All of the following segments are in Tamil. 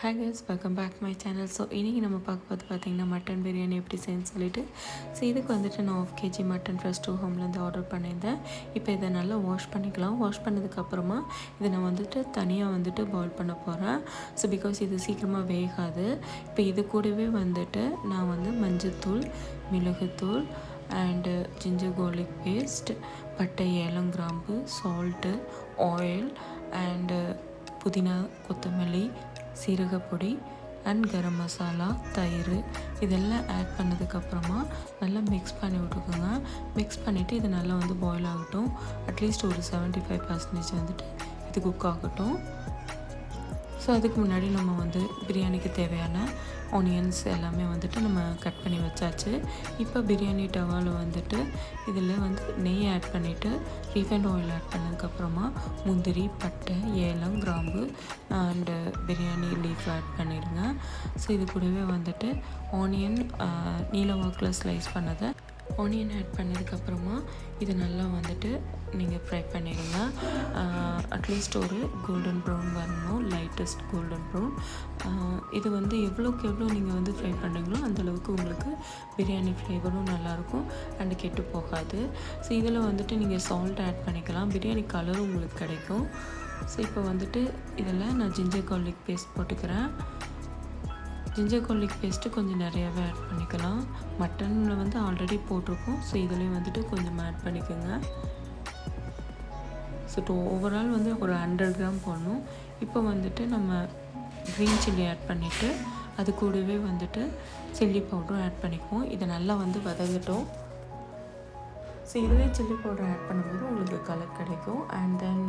Hi guys, welcome back to my channel. So இன்றைக்கி நம்ம பார்த்திங்கன்னா மட்டன் பிரியாணி எப்படி செய்யணும்னு சொல்லிட்டு இதுக்கு வந்துட்டு நான் 1/2 kg மட்டன் ஃப்ரெஷ் டூ ஹோம்லேருந்து ஆர்டர் பண்ணியிருந்தேன். இப்போ இதை நல்லா வாஷ் பண்ணிக்கலாம். வாஷ் பண்ணதுக்கப்புறமா இதை நான் வந்துட்டு தனியாக வந்துட்டு பாயில் பண்ண போகிறேன். ஸோ பிகாஸ் இது சீக்கிரமாக வேகாது. இப்போ இது கூடவே வந்துட்டு நான் வந்து மஞ்சத்தூள், மிளகுத்தூள் அண்டு ஜிஞ்சர் கார்லிக் பேஸ்ட், பட்டை, ஏலம், கிராம்பு, சால்ட்டு, ஆயில் அண்டு புதினா, கொத்தமல்லி, சீரகப்பொடி அண்ட் கரம் மசாலா, தயிர் இதெல்லாம் ஆட் பண்ணதுக்கப்புறமா நல்லா மிக்ஸ் பண்ணி விட்டுக்கோங்க. மிக்ஸ் பண்ணிவிட்டு இது நல்லா வந்து பாயில் ஆகட்டும். அட்லீஸ்ட் ஒரு 75% வந்துட்டு இது குக் ஆகட்டும். ஸோ அதுக்கு முன்னாடி நம்ம வந்து பிரியாணிக்கு தேவையான ஆனியன்ஸ் எல்லாமே வந்துட்டு நம்ம கட் பண்ணி வச்சாச்சு. இப்போ பிரியாணி டவாவில் வந்துட்டு இதில் வந்து நெய் ஆட் பண்ணிவிட்டு ரீஃபைண்ட் ஆயில் ஆட் பண்ணதுக்கப்புறமா முந்திரி, பட்டை, ஏலம், கிராம்பு அண்டு பிரியாணி லீஃப் ஆட் பண்ணிடுங்க. ஸோ இது கூடவே வந்துட்டு ஆனியன் நீலவாக்கில் ஸ்லைஸ் பண்ணதை ஆனியன் ஆட் பண்ணதுக்கப்புறமா இது நல்லா வந்துட்டு நீங்கள் ஃப்ரை பண்ணிடுங்க. அட்லீஸ்ட் ஒரு கோல்டன் ப்ரௌன் வரணும், லைட்டஸ்ட் கோல்டன் ப்ரௌன். இது வந்து எவ்வளோக்கு எவ்வளோ நீங்கள் வந்து ஃப்ரை பண்ணுறீங்களோ அந்தளவுக்கு உங்களுக்கு பிரியாணி ஃப்ளேவரும் நல்லாயிருக்கும் அண்டு கெட்டு போகாது. ஸோ இதில் வந்துட்டு நீங்கள் சால்ட் ஆட் பண்ணிக்கலாம், பிரியாணி கலரும் உங்களுக்கு கிடைக்கும். ஸோ இப்போ வந்துட்டு இதில் நான் ஜிஞ்சர் கார்லிக் பேஸ்ட் போட்டுக்கிறேன். ஜிஞ்சர் கார்லிக் பேஸ்ட்டு கொஞ்சம் நிறையாவே ஆட் பண்ணிக்கலாம். மட்டனில் வந்து ஆல்ரெடி போட்டிருக்கோம். ஸோ இதுலேயும் வந்துட்டு கொஞ்சம் ஆட் பண்ணிக்கோங்க. ஸோ ஓவரால் வந்து ஒரு 100 கிராம் போடணும். இப்போ வந்துட்டு நம்ம க்ரீன் சில்லி ஆட் பண்ணிவிட்டு அது கூடவே வந்துட்டு சில்லி பவுடரும் ஆட் பண்ணிக்குவோம். இதை நல்லா வந்து வதங்கட்டும். ஸோ இதிலே சில்லி பவுடர் ஆட் பண்ணும்போது உங்களுக்கு கலர் கிடைக்கும். அண்ட் தென்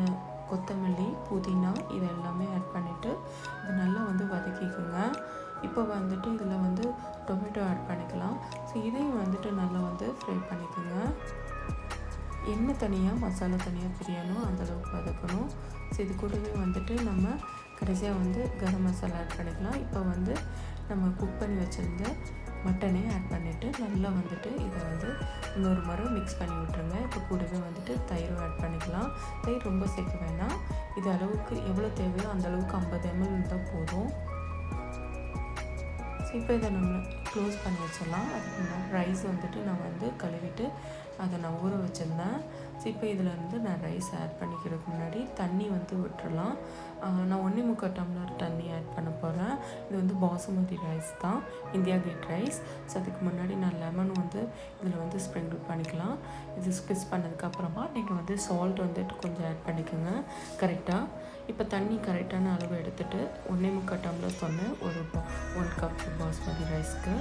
கொத்தமல்லி, புதினா இது எல்லாமே ஆட் பண்ணிவிட்டு இது நல்லா வந்து வதக்கிக்கோங்க. இப்போ வந்துட்டு இதில் வந்து டொமேட்டோ ஆட் பண்ணிக்கலாம். ஸோ இதையும் வந்துட்டு நல்லா வந்து ஃப்ரை பண்ணிக்கோங்க. எண்ணெய் தனியாக, மசாலா தனியாக பிரியணும், அந்தளவுக்கு வதக்கணும். ஸோ இது கூடவே வந்துட்டு நம்ம கடைசியாக வந்து கரம் மசாலா ஆட் பண்ணிக்கலாம். இப்போ வந்து நம்ம குக் பண்ணி வச்சுருந்த மட்டனே ஆட் பண்ணிவிட்டு நல்லா வந்துட்டு இதை வந்து இன்னொரு முறை மிக்ஸ் பண்ணி விட்டுருங்க. இப்போ கூடவே வந்துட்டு தயிரும் ஆட் பண்ணிக்கலாம். தயிர் ரொம்ப சேர்க்க வேண்டாம். இது அளவுக்கு எவ்வளோ தேவையோ அந்தளவுக்கு 50 ml இருந்தால் போதும். ஸோ இப்போ இதை நம்ம க்ளோஸ் பண்ணி வச்சிடலாம். அதுக்கு முன்னாடி ரைஸ் வந்துட்டு நான் வந்து கழுவிட்டு அதை நான் ஊற வச்சுருந்தேன். ஸோ இப்போ இதில் இருந்து நான் ரைஸ் ஆட் பண்ணிக்கிறதுக்கு முன்னாடி தண்ணி வந்து விட்டுறலாம். நான் 1.25 டம்ளர் தண்ணி ஆட் பண்ண போகிறேன். இது வந்து பாசுமதி ரைஸ் தான், இந்தியா கேட் ரைஸ். ஸோ அதுக்கு முன்னாடி நான் லெமன் வந்து இதில் வந்து ஸ்ப்ரிங்கிள் பண்ணிக்கலாம். இது ஸ்குவீஸ் பண்ணதுக்கப்புறமா நீங்கள் வந்து சால்ட் வந்துட்டு கொஞ்சம் ஆட் பண்ணிக்கோங்க கரெக்டாக. இப்போ தண்ணி கரெக்டான அளவு எடுத்துகிட்டு 1.25 டம்ளர் சொன்னேன், ஒரு 1 கப் பாஸ்மதி ரைஸ்க்கு.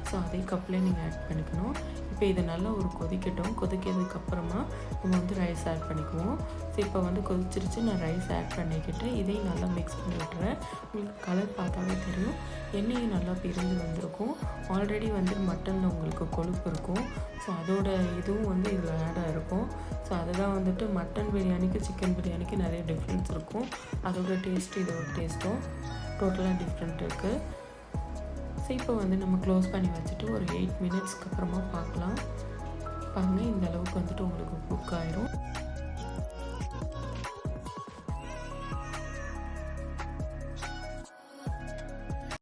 ஸோ அதே கப்லேயே நீங்கள் ஆட் பண்ணிக்கணும். இப்போ இது நல்லா ஒரு கொதிக்கட்டும். கொதிக்கிறதுக்கப்புறமா நம்ம வந்து ரைஸ் ஆட் பண்ணிக்குவோம். ஸோ இப்போ வந்து கொதிச்சிருச்சு. நான் ரைஸ் ஆட் பண்ணிக்கிட்டு இதையும் நல்லா மிக்ஸ் பண்ணி விட்டுறேன். உங்களுக்கு கலர் பார்த்தாவே தெரியும், எண்ணெயும் நல்லா பிரிஞ்சு வந்திருக்கும். ஆல்ரெடி வந்து மட்டனில் உங்களுக்கு கொழுப்பு இருக்கும். ஸோ அதோட இதுவும் வந்து இதில் ஆடாக இருக்கும். ஸோ அதுதான் வந்துட்டு மட்டன் பிரியாணிக்கு சிக்கன் பிரியாணிக்கு நிறைய டிஃப்ரென்ஸ் இருக்கும். அதோட டேஸ்ட்டு இதோட டேஸ்ட்டும் டோட்டலாக டிஃப்ரெண்ட் இருக்குது. ஸோ இப்போ வந்து நம்ம க்ளோஸ் பண்ணி வச்சுட்டு ஒரு 8 மினிட்ஸ்க்கு அப்புறமா பார்க்கலாம். பாருங்கள், இந்த அளவுக்கு வந்துட்டு உங்களுக்கு குக் ஆயிரும்.